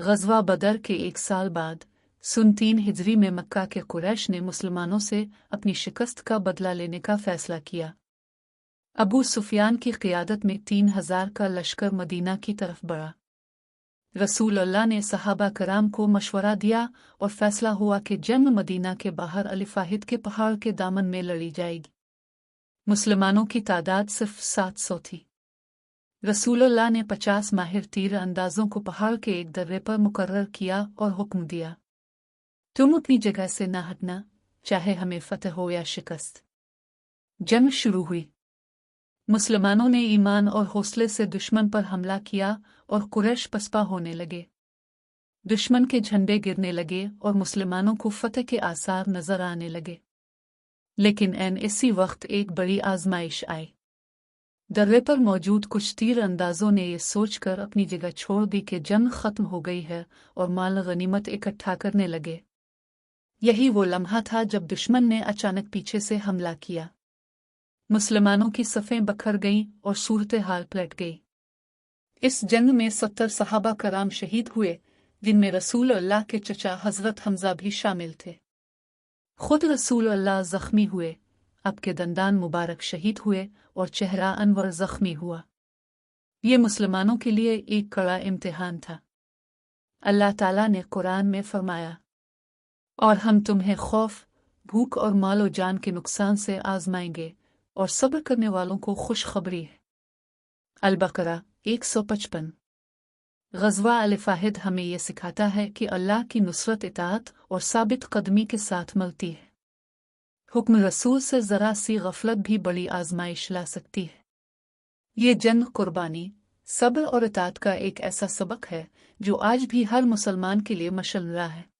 ग़ज़वा बदर के 1 साल बाद सन 3 हिजरी में मक्का के कुरैश ने मुसलमानों से अपनी शिकस्त का बदला लेने का फ़ैसला किया। अबू सुफियान की क़ियादत में 3000 का लश्कर मदीना की तरफ बढ़ा। रसूल अल्लाह ने सहाबा कराम को मशवरा दिया और फ़ैसला हुआ कि जंग मदीना के बाहर अल-फ़ाहिद के पहाड़ के दामन में लड़ी जाएगी। मुसलमानों की तादाद सिर्फ 700 थी। रसूलुल्लाह ने 50 माहिर तीर अंदाजों को पहाड़ के एक दर्रे पर मुकर्रर किया और हुक्म दिया, तुम अपनी जगह से न हटना, चाहे हमें फतह हो या शिकस्त। जंग शुरू हुई। मुसलमानों ने ईमान और हौसले से दुश्मन पर हमला किया और कुरैश पसपा होने लगे। दुश्मन के झंडे गिरने लगे और मुसलमानों को फतह के आसार नजर आने लगे। लेकिन ऐन इसी वक्त एक बड़ी आजमाइश आई। दर्रे पर मौजूद कुछ तीर अंदाजों ने ये सोचकर अपनी जगह छोड़ दी कि जंग खत्म हो गई है और माल गनीमत इकट्ठा करने लगे। यही वो लम्हा था जब दुश्मन ने अचानक पीछे से हमला किया। मुसलमानों की सफ़ें बखर गईं और सूरत हाल पलट गई। इस जंग में 70 सहाबा कराम शहीद हुए, जिनमें रसूल अल्लाह के चचा हज़रत हमज़ा भी शामिल थे। खुद रसूल अल्लाह ज़ख्मी हुए, आपके दंदान मुबारक शहीद हुए और चेहरा अनवर ज़ख्मी हुआ। ये मुसलमानों के लिए एक कड़ा इम्तिहान था। अल्लाह ताला ने कुरान में फरमाया, और हम तुम्हें खौफ, भूख और मालो जान के नुकसान से आजमाएंगे और सब्र करने वालों को खुशखबरी है। अल-बकरा 155। ग़ज़वा अल-फ़ाहिद हमें यह सिखाता है कि अल्लाह की नुसरत इताअत और साबित कदमी के साथ मिलती है। हुक्म रसूल से ज़रा सी गफलत भी बड़ी आजमाइश ला सकती है। ये जंग कुर्बानी, सब्र और इताअत का एक ऐसा सबक है जो आज भी हर मुसलमान के लिए मशअल है।